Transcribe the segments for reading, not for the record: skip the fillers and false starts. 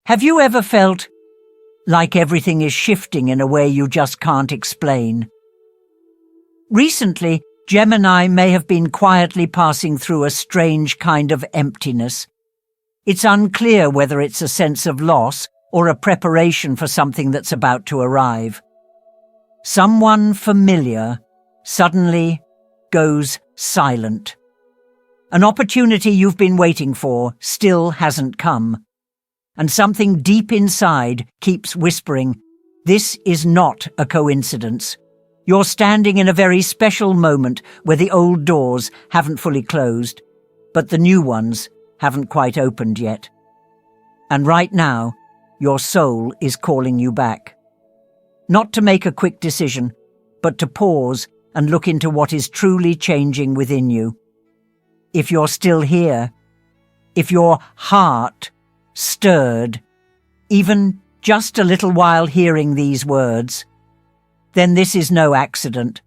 Have you ever felt like everything is shifting in a way you just can't explain? Recently, Gemini may have been quietly passing through a strange kind of emptiness. It's unclear whether it's a sense of loss or a preparation for something that's about to arrive. Someone familiar suddenly goes silent. An opportunity you've been waiting for still hasn't come. And something deep inside keeps whispering, "This is not a coincidence. You're standing in a very special moment where the old doors haven't fully closed, but the new ones haven't quite opened yet. And right now, your soul is calling you back. Not to make a quick decision, but to pause and look into what is truly changing within you. If you're still here, if your heart stirred, even just a little while hearing these words, then this is no accident.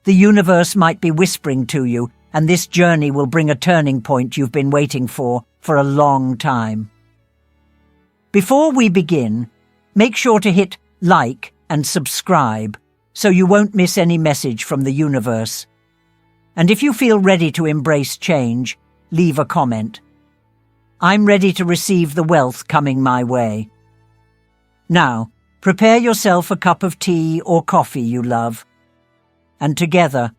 The universe might be whispering to you, and this journey will bring a turning point you've been waiting for a long time. Before we begin, make sure to hit like and subscribe so you won't miss any message from the universe. And if you feel ready to embrace change, leave a comment. I'm ready to receive the wealth coming my way. Now, prepare yourself a cup of tea or coffee you love. And together,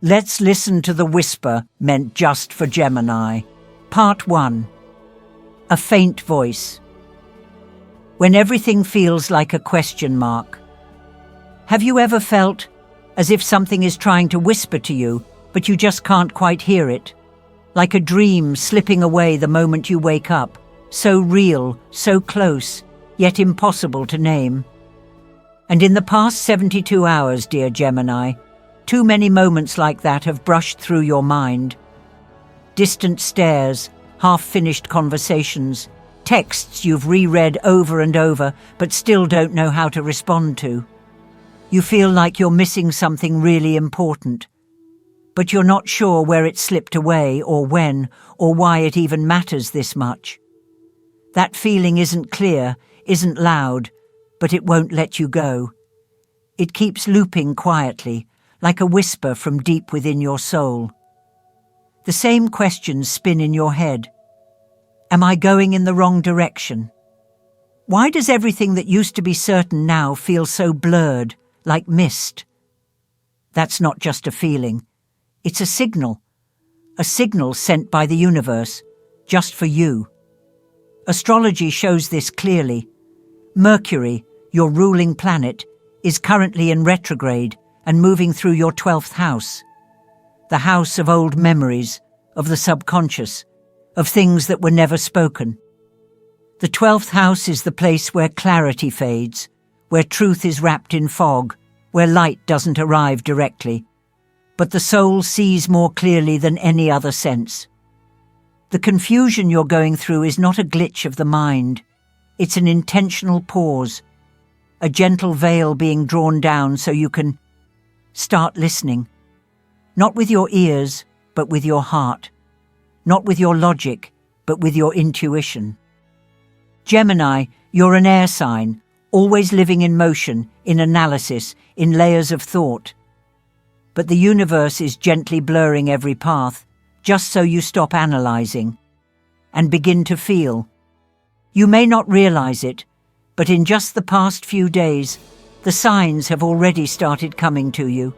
let's listen to the whisper meant just for Gemini. Part 1. A faint voice. When everything feels like a question mark. Have you ever felt as if something is trying to whisper to you, but you just can't quite hear it? Like a dream slipping away the moment you wake up, so real, so close, yet impossible to name. And in the past 72 hours, dear Gemini, too many moments like that have brushed through your mind. Distant stares, half-finished conversations, texts you've reread over and over but still don't know how to respond to. You feel like you're missing something really important, but you're not sure where it slipped away or when or why it even matters this much. That feeling isn't clear, isn't loud, but it won't let you go. It keeps looping quietly, like a whisper from deep within your soul. The same questions spin in your head. Am I going in the wrong direction? Why does everything that used to be certain now feel so blurred, like mist? That's not just a feeling. It's a signal sent by the universe, just for you. Astrology shows this clearly. Mercury, your ruling planet, is currently in retrograde and moving through your 12th house. The house of old memories, of the subconscious, of things that were never spoken. The 12th house is the place where clarity fades, where truth is wrapped in fog, where light doesn't arrive directly, but the soul sees more clearly than any other sense. The confusion you're going through is not a glitch of the mind. It's an intentional pause, a gentle veil being drawn down so you can start listening. Not with your ears, but with your heart. Not with your logic, but with your intuition. Gemini, you're an air sign, always living in motion, in analysis, in layers of thought. But the universe is gently blurring every path, just so you stop analyzing and begin to feel. You may not realize it, but in just the past few days, the signs have already started coming to you.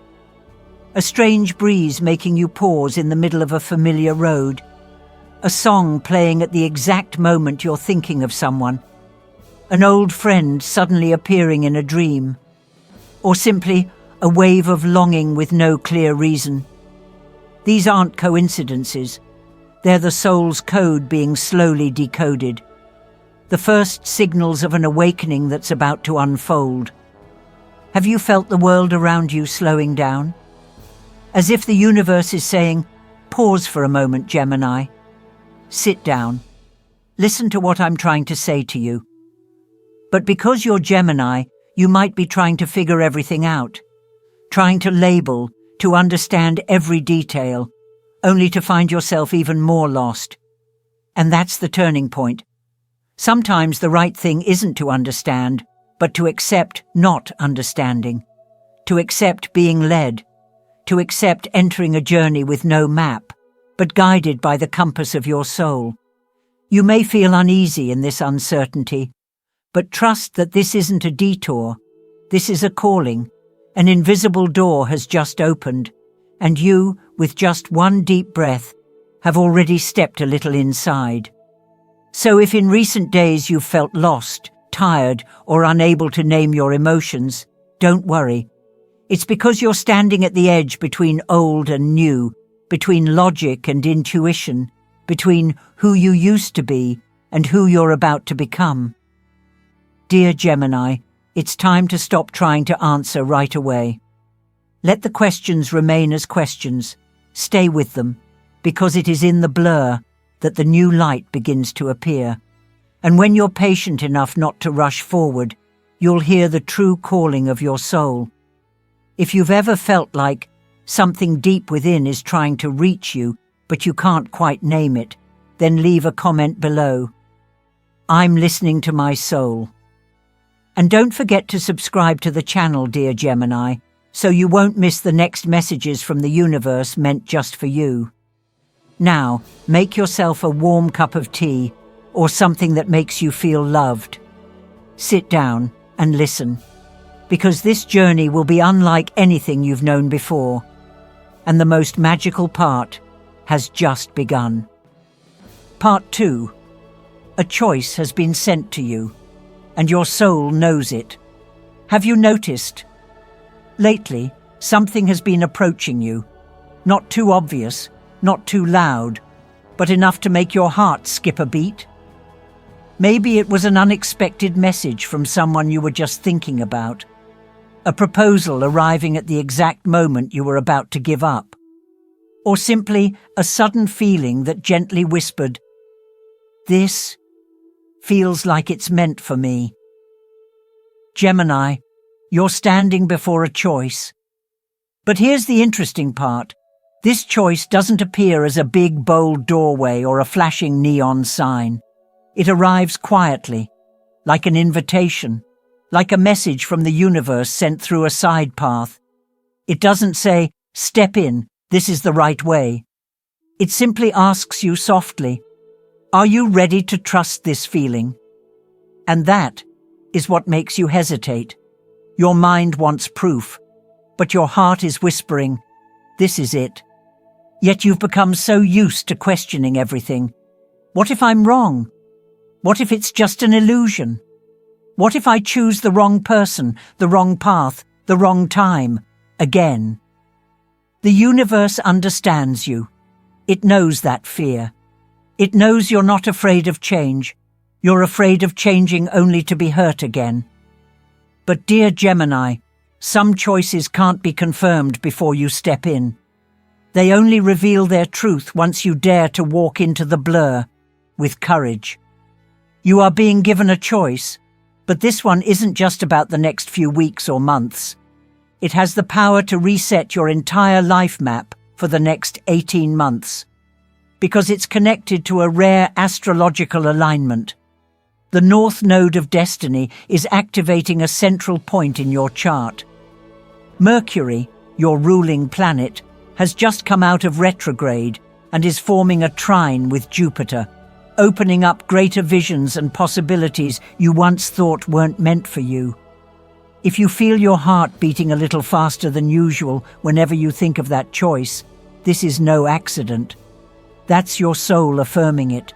A strange breeze making you pause in the middle of a familiar road. A song playing at the exact moment you're thinking of someone. An old friend suddenly appearing in a dream. Or simply a wave of longing with no clear reason. These aren't coincidences. They're the soul's code being slowly decoded. The first signals of an awakening that's about to unfold. Have you felt the world around you slowing down? As if the universe is saying, pause for a moment, Gemini. Sit down. Listen to what I'm trying to say to you. But because you're Gemini, you might be trying to figure everything out. Trying to label, to understand every detail, only to find yourself even more lost. And that's the turning point. Sometimes the right thing isn't to understand, but to accept not understanding, to accept being led, to accept entering a journey with no map, but guided by the compass of your soul. You may feel uneasy in this uncertainty, but trust that this isn't a detour. This is a calling. An invisible door has just opened, and you, with just one deep breath, have already stepped a little inside. So if in recent days you've felt lost, tired, or unable to name your emotions, don't worry. It's because you're standing at the edge between old and new, between logic and intuition, between who you used to be and who you're about to become. Dear Gemini, it's time to stop trying to answer right away. Let the questions remain as questions. Stay with them, because it is in the blur that the new light begins to appear. And when you're patient enough not to rush forward, you'll hear the true calling of your soul. If you've ever felt like something deep within is trying to reach you, but you can't quite name it, then leave a comment below. I'm listening to my soul. And don't forget to subscribe to the channel, dear Gemini, so you won't miss the next messages from the universe meant just for you. Now, make yourself a warm cup of tea or something that makes you feel loved. Sit down and listen, because this journey will be unlike anything you've known before, and the most magical part has just begun. Part 2. A choice has been sent to you, and your soul knows it. Have you noticed? Lately, something has been approaching you, not too obvious, not too loud, but enough to make your heart skip a beat. Maybe it was an unexpected message from someone you were just thinking about, a proposal arriving at the exact moment you were about to give up, or simply a sudden feeling that gently whispered, "This feels like it's meant for me." Gemini, you're standing before a choice. But here's the interesting part. This choice doesn't appear as a big, bold doorway or a flashing neon sign. It arrives quietly, like an invitation, like a message from the universe sent through a side path. It doesn't say, "Step in, this is the right way." It simply asks you softly, "Are you ready to trust this feeling?" And that is what makes you hesitate. Your mind wants proof, but your heart is whispering, "This is it." Yet you've become so used to questioning everything. What if I'm wrong? What if it's just an illusion? What if I choose the wrong person, the wrong path, the wrong time, again? The universe understands you. It knows that fear. It knows you're not afraid of change. You're afraid of changing only to be hurt again. But dear Gemini, some choices can't be confirmed before you step in. They only reveal their truth once you dare to walk into the blur with courage. You are being given a choice, but this one isn't just about the next few weeks or months. It has the power to reset your entire life map for the next 18 months, because it's connected to a rare astrological alignment. The North Node of Destiny is activating a central point in your chart. Mercury, your ruling planet, has just come out of retrograde and is forming a trine with Jupiter, opening up greater visions and possibilities you once thought weren't meant for you. If you feel your heart beating a little faster than usual whenever you think of that choice, this is no accident. That's your soul affirming it.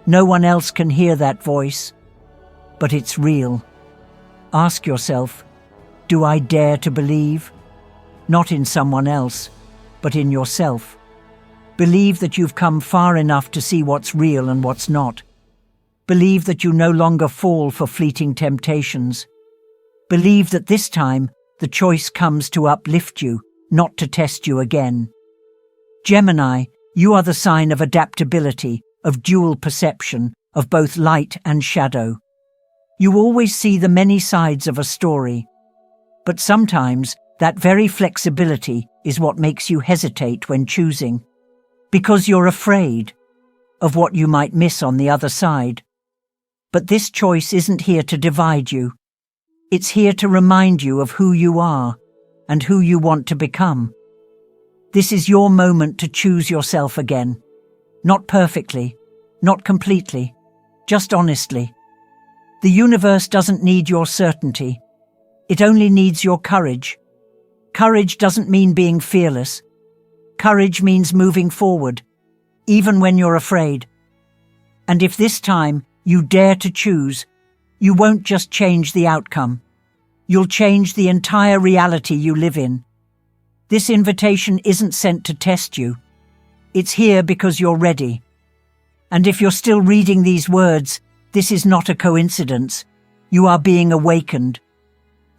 No one else can hear that voice, but it's real. Ask yourself, do I dare to believe? Not in someone else, but in yourself. Believe that you've come far enough to see what's real and what's not. Believe that you no longer fall for fleeting temptations. Believe that this time the choice comes to uplift you, not to test you again. Gemini, you are the sign of adaptability, of dual perception, of both light and shadow. You always see the many sides of a story, but sometimes that very flexibility is what makes you hesitate when choosing, because you're afraid of what you might miss on the other side. But this choice isn't here to divide you. It's here to remind you of who you are and who you want to become. This is your moment to choose yourself again. Not perfectly, not completely, just honestly. The universe doesn't need your certainty. It only needs your courage. Courage doesn't mean being fearless. Courage means moving forward, even when you're afraid. And if this time you dare to choose, you won't just change the outcome. You'll change the entire reality you live in. This invitation isn't sent to test you. It's here because you're ready. And if you're still reading these words, this is not a coincidence. You are being awakened.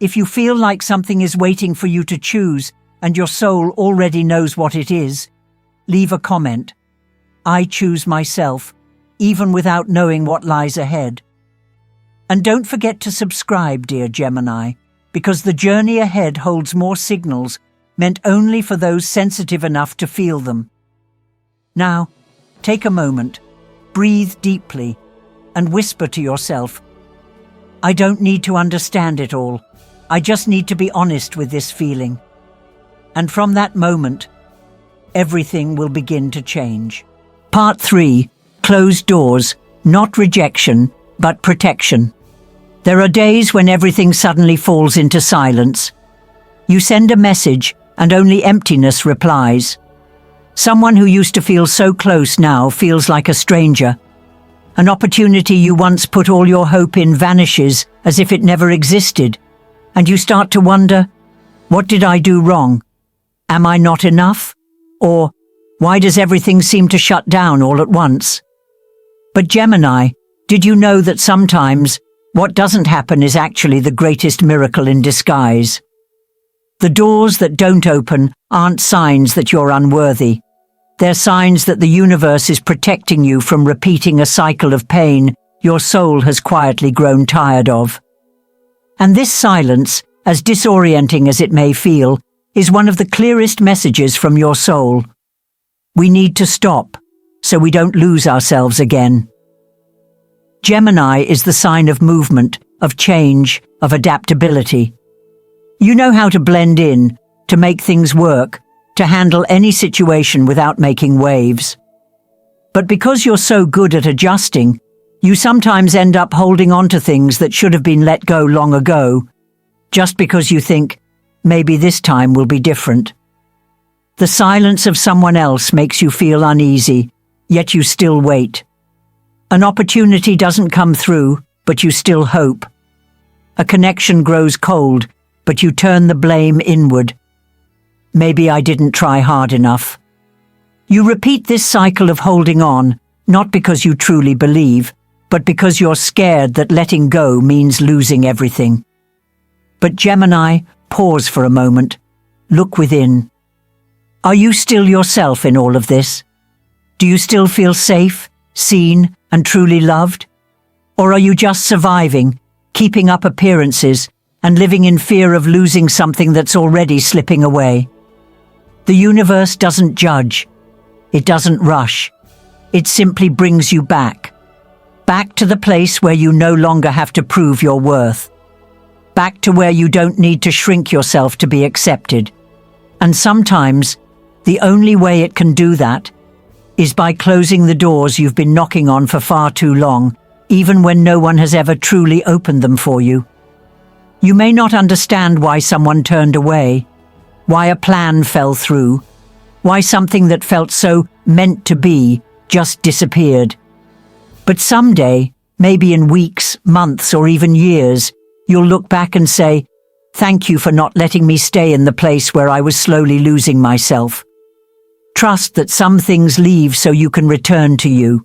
If you feel like something is waiting for you to choose and your soul already knows what it is, leave a comment. I choose myself, even without knowing what lies ahead. And don't forget to subscribe, dear Gemini, because the journey ahead holds more signals meant only for those sensitive enough to feel them. Now, take a moment, breathe deeply, and whisper to yourself, I don't need to understand it all. I just need to be honest with this feeling. And from that moment, everything will begin to change. Part 3. Closed doors, not rejection, but protection. There are days when everything suddenly falls into silence. You send a message and only emptiness replies. Someone who used to feel so close now feels like a stranger. An opportunity you once put all your hope in vanishes as if it never existed. And you start to wonder, what did I do wrong? Am I not enough? Or, why does everything seem to shut down all at once? But Gemini, did you know that sometimes what doesn't happen is actually the greatest miracle in disguise? The doors that don't open aren't signs that you're unworthy. They're signs that the universe is protecting you from repeating a cycle of pain your soul has quietly grown tired of. And this silence, as disorienting as it may feel, is one of the clearest messages from your soul. We need to stop, so we don't lose ourselves again. Gemini is the sign of movement, of change, of adaptability. You know how to blend in, to make things work, to handle any situation without making waves. But because you're so good at adjusting, you sometimes end up holding on to things that should have been let go long ago, just because you think, maybe this time will be different. The silence of someone else makes you feel uneasy, yet you still wait. An opportunity doesn't come through, but you still hope. A connection grows cold, but you turn the blame inward. Maybe I didn't try hard enough. You repeat this cycle of holding on, not because you truly believe, but because you're scared that letting go means losing everything. But Gemini, pause for a moment. Look within. Are you still yourself in all of this? Do you still feel safe, seen, and truly loved? Or are you just surviving, keeping up appearances, and living in fear of losing something that's already slipping away? The universe doesn't judge. It doesn't rush. It simply brings you back. Back to the place where you no longer have to prove your worth. Back to where you don't need to shrink yourself to be accepted. And sometimes, the only way it can do that is by closing the doors you've been knocking on for far too long, even when no one has ever truly opened them for you. You may not understand why someone turned away, why a plan fell through, why something that felt so meant to be just disappeared. But someday, maybe in weeks, months, or even years, you'll look back and say, thank you for not letting me stay in the place where I was slowly losing myself. Trust that some things leave so you can return to you.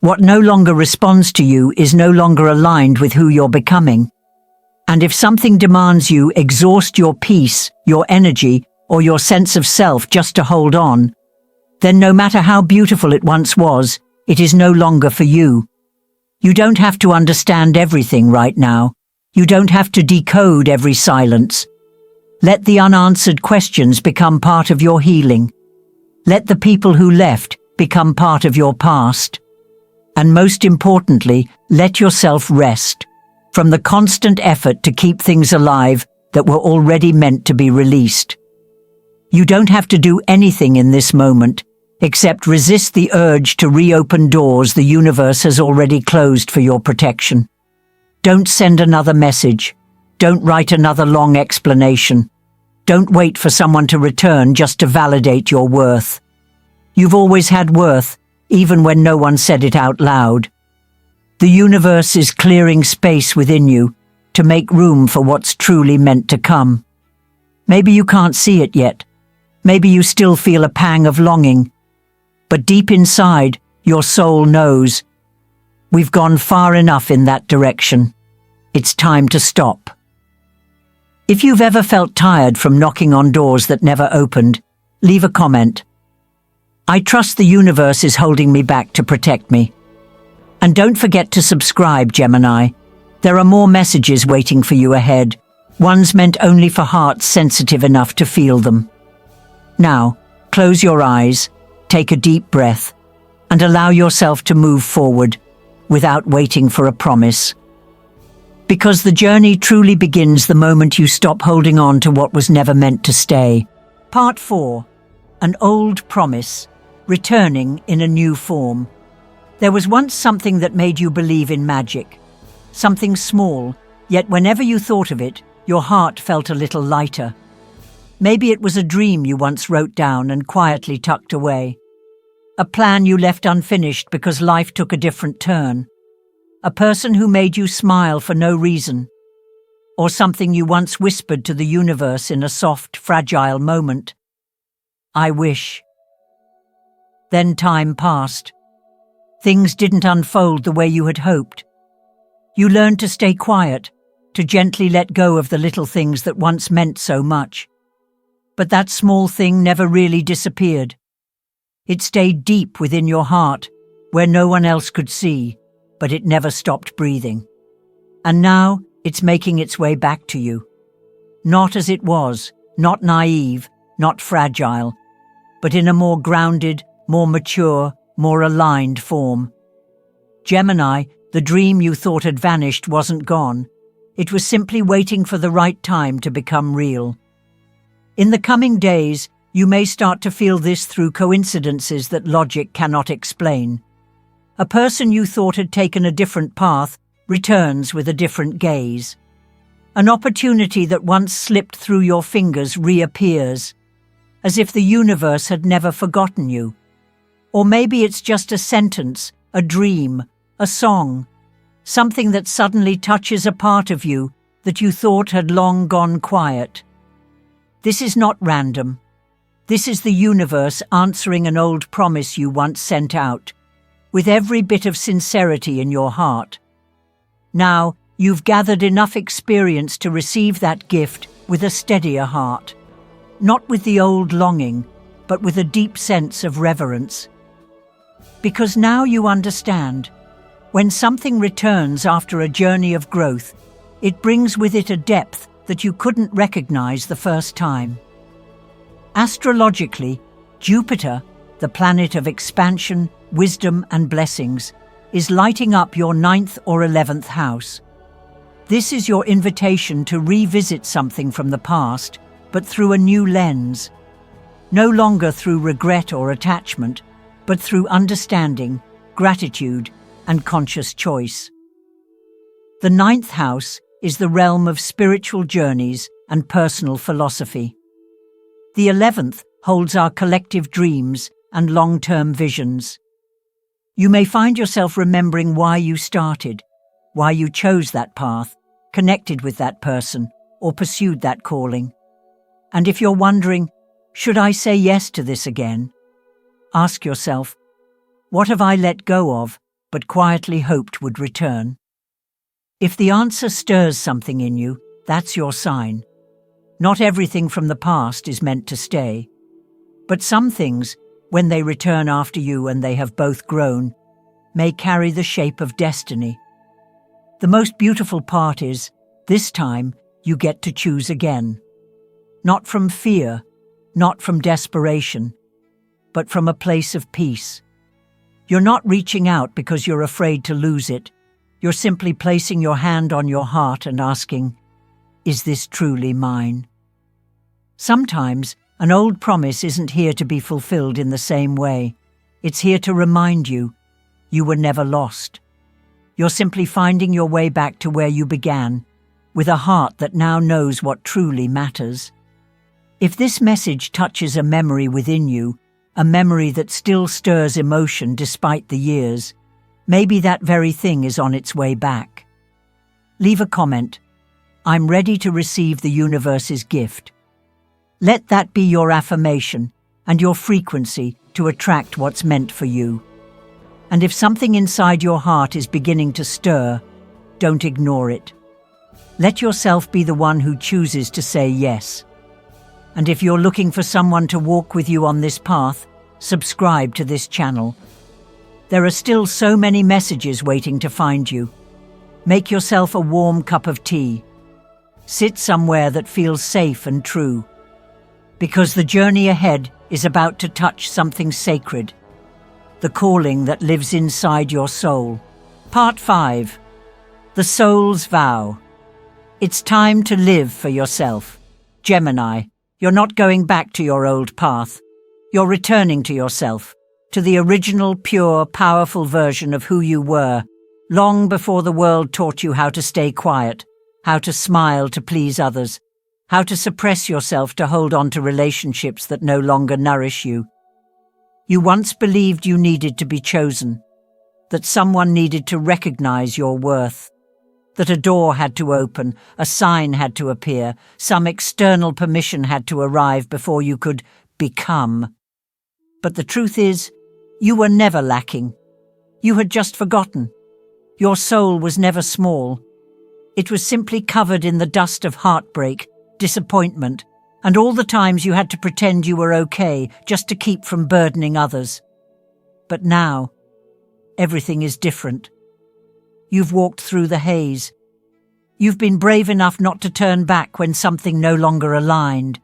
What no longer responds to you is no longer aligned with who you're becoming. And if something demands you exhaust your peace, your energy, or your sense of self just to hold on, then no matter how beautiful it once was, it is no longer for you. You don't have to understand everything right now. You don't have to decode every silence. Let the unanswered questions become part of your healing. Let the people who left become part of your past. And most importantly, let yourself rest from the constant effort to keep things alive that were already meant to be released. You don't have to do anything in this moment except resist the urge to reopen doors the universe has already closed for your protection. Don't send another message. Don't write another long explanation. Don't wait for someone to return just to validate your worth. You've always had worth, even when no one said it out loud. The universe is clearing space within you to make room for what's truly meant to come. Maybe you can't see it yet. Maybe you still feel a pang of longing. But deep inside, your soul knows. We've gone far enough in that direction. It's time to stop. If you've ever felt tired from knocking on doors that never opened, leave a comment. I trust the universe is holding me back to protect me. And don't forget to subscribe, Gemini. There are more messages waiting for you ahead, ones meant only for hearts sensitive enough to feel them. Now, close your eyes, take a deep breath, and allow yourself to move forward without waiting for a promise. Because the journey truly begins the moment you stop holding on to what was never meant to stay. Part 4. An old promise, returning in a new form. There was once something that made you believe in magic. Something small, yet whenever you thought of it, your heart felt a little lighter. Maybe it was a dream you once wrote down and quietly tucked away. A plan you left unfinished because life took a different turn. A person who made you smile for no reason. Or something you once whispered to the universe in a soft, fragile moment. I wish. Then time passed. Things didn't unfold the way you had hoped. You learned to stay quiet, to gently let go of the little things that once meant so much. But that small thing never really disappeared. It stayed deep within your heart, where no one else could see, but it never stopped breathing. And now it's making its way back to you. Not as it was, not naive, not fragile, but in a more grounded, more mature, more aligned form. Gemini, the dream you thought had vanished wasn't gone. It was simply waiting for the right time to become real. In the coming days, you may start to feel this through coincidences that logic cannot explain. A person you thought had taken a different path returns with a different gaze. An opportunity that once slipped through your fingers reappears, as if the universe had never forgotten you. Or maybe it's just a sentence, a dream, a song, something that suddenly touches a part of you that you thought had long gone quiet. This is not random. This is the universe answering an old promise you once sent out, with every bit of sincerity in your heart. Now, you've gathered enough experience to receive that gift with a steadier heart, not with the old longing, but with a deep sense of reverence. Because now you understand, when something returns after a journey of growth, it brings with it a depth that you couldn't recognize the first time. Astrologically, Jupiter, the planet of expansion, wisdom and blessings, is lighting up your 9th or 11th house. This is your invitation to revisit something from the past, but through a new lens. No longer through regret or attachment, but through understanding, gratitude, and conscious choice. The 9th house is the realm of spiritual journeys and personal philosophy. The 11th holds our collective dreams and long-term visions. You may find yourself remembering why you started, why you chose that path, connected with that person, or pursued that calling. And if you're wondering, should I say yes to this again? Ask yourself, what have I let go of, but quietly hoped would return? If the answer stirs something in you, that's your sign. Not everything from the past is meant to stay. But some things, when they return after you and they have both grown, may carry the shape of destiny. The most beautiful part is, this time, you get to choose again. Not from fear, not from desperation, but from a place of peace. You're not reaching out because you're afraid to lose it. You're simply placing your hand on your heart and asking, is this truly mine? Sometimes an old promise isn't here to be fulfilled in the same way. It's here to remind you, you were never lost. You're simply finding your way back to where you began, with a heart that now knows what truly matters. If this message touches a memory within you, a memory that still stirs emotion despite the years, maybe that very thing is on its way back. Leave a comment. I'm ready to receive the universe's gift. Let that be your affirmation and your frequency to attract what's meant for you. And if something inside your heart is beginning to stir, don't ignore it. Let yourself be the one who chooses to say yes. And if you're looking for someone to walk with you on this path, subscribe to this channel. There are still so many messages waiting to find you. Make yourself a warm cup of tea. Sit somewhere that feels safe and true. Because the journey ahead is about to touch something sacred. The calling that lives inside your soul. Part 5. The Soul's Vow. It's time to live for yourself. Gemini, you're not going back to your old path. You're returning to yourself, to the original, pure, powerful version of who you were, long before the world taught you how to stay quiet, how to smile to please others, how to suppress yourself to hold on to relationships that no longer nourish you. You once believed you needed to be chosen, that someone needed to recognize your worth, that a door had to open, a sign had to appear, some external permission had to arrive before you could become. But the truth is, you were never lacking. You had just forgotten. Your soul was never small. It was simply covered in the dust of heartbreak, disappointment, and all the times you had to pretend you were okay just to keep from burdening others. But now, everything is different. You've walked through the haze. You've been brave enough not to turn back when something no longer aligned.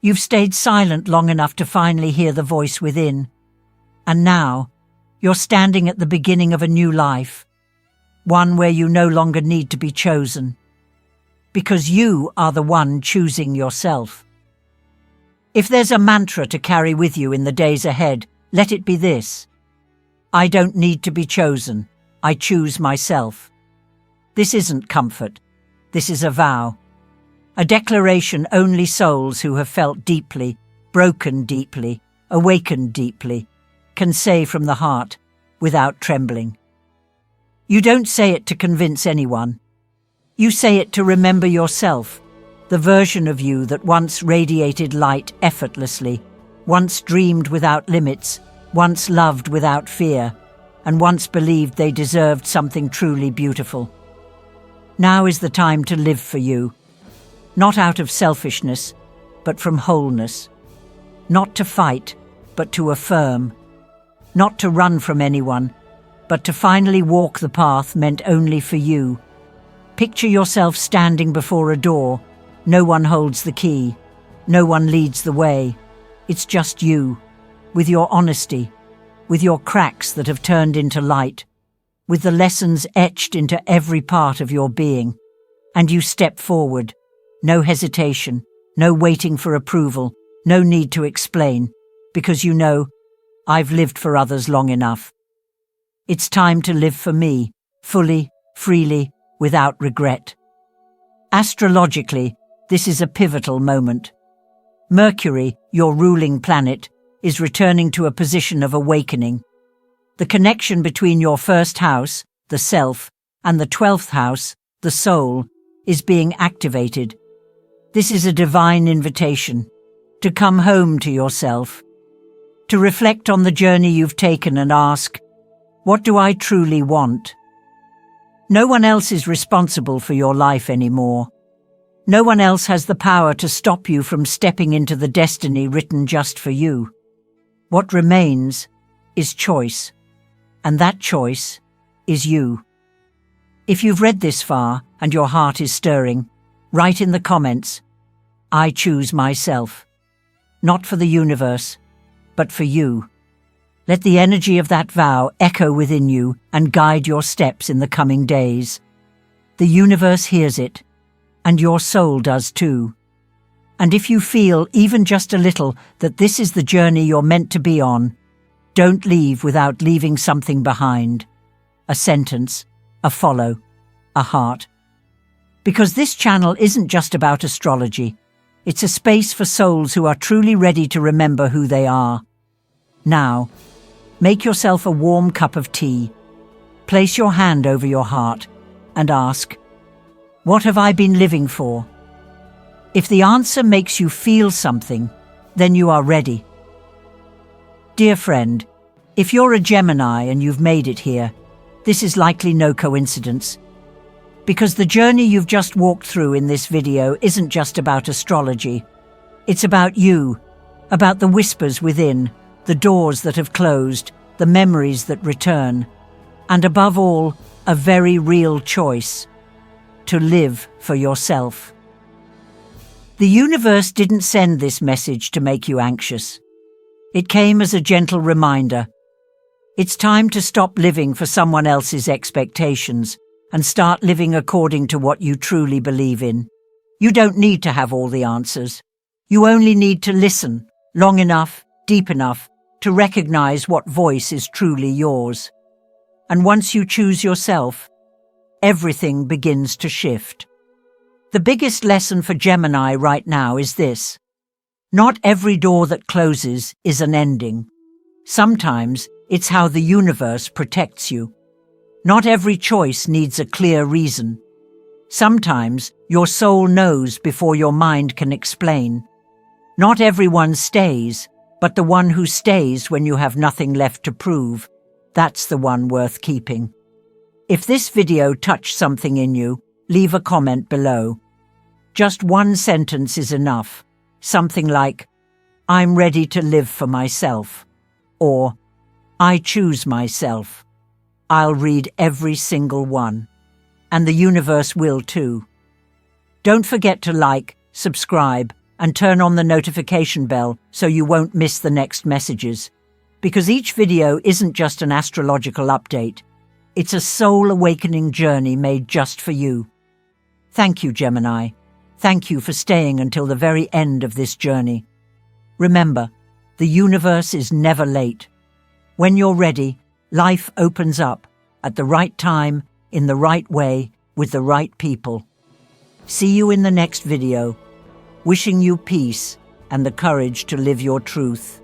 You've stayed silent long enough to finally hear the voice within. And now, you're standing at the beginning of a new life, one where you no longer need to be chosen, because you are the one choosing yourself. If there's a mantra to carry with you in the days ahead, let it be this: I don't need to be chosen, I choose myself. This isn't comfort, this is a vow. A declaration only souls who have felt deeply, broken deeply, awakened deeply, can say from the heart, without trembling. You don't say it to convince anyone. You say it to remember yourself, the version of you that once radiated light effortlessly, once dreamed without limits, once loved without fear, and once believed they deserved something truly beautiful. Now is the time to live for you. Not out of selfishness, but from wholeness. Not to fight, but to affirm. Not to run from anyone, but to finally walk the path meant only for you. Picture yourself standing before a door. No one holds the key. No one leads the way. It's just you, with your honesty, with your cracks that have turned into light, with the lessons etched into every part of your being. And you step forward. No hesitation, no waiting for approval, no need to explain, because you know, I've lived for others long enough. It's time to live for me, fully, freely, without regret. Astrologically, this is a pivotal moment. Mercury, your ruling planet, is returning to a position of awakening. The connection between your first house, the self, and the 12th house, the soul, is being activated. This is a divine invitation to come home to yourself, to reflect on the journey you've taken and ask, what do I truly want? No one else is responsible for your life anymore. No one else has the power to stop you from stepping into the destiny written just for you. What remains is choice, and that choice is you. If you've read this far and your heart is stirring, write in the comments, I choose myself. Not for the universe, but for you. Let the energy of that vow echo within you and guide your steps in the coming days. The universe hears it, and your soul does too. And if you feel, even just a little, that this is the journey you're meant to be on, don't leave without leaving something behind. A sentence, a follow, a heart. Because this channel isn't just about astrology. It's a space for souls who are truly ready to remember who they are. Now, make yourself a warm cup of tea. Place your hand over your heart and ask, what have I been living for? If the answer makes you feel something, then you are ready. Dear friend, if you're a Gemini and you've made it here, this is likely no coincidence. Because the journey you've just walked through in this video isn't just about astrology. It's about you, about the whispers within, the doors that have closed, the memories that return, and above all, a very real choice: to live for yourself. The universe didn't send this message to make you anxious. It came as a gentle reminder. It's time to stop living for someone else's expectations and start living according to what you truly believe in. You don't need to have all the answers. You only need to listen long enough, deep enough, to recognize what voice is truly yours. And once you choose yourself, everything begins to shift. The biggest lesson for Gemini right now is this: not every door that closes is an ending. Sometimes it's how the universe protects you. Not every choice needs a clear reason. Sometimes your soul knows before your mind can explain. Not everyone stays, but the one who stays when you have nothing left to prove, that's the one worth keeping. If this video touched something in you, leave a comment below. Just one sentence is enough. Something like, I'm ready to live for myself. Or, I choose myself. I'll read every single one. And the universe will too. Don't forget to like, subscribe, and turn on the notification bell so you won't miss the next messages. Because each video isn't just an astrological update. It's a soul-awakening journey made just for you. Thank you, Gemini. Thank you for staying until the very end of this journey. Remember, the universe is never late. When you're ready, life opens up at the right time, in the right way, with the right people. See you in the next video. Wishing you peace and the courage to live your truth.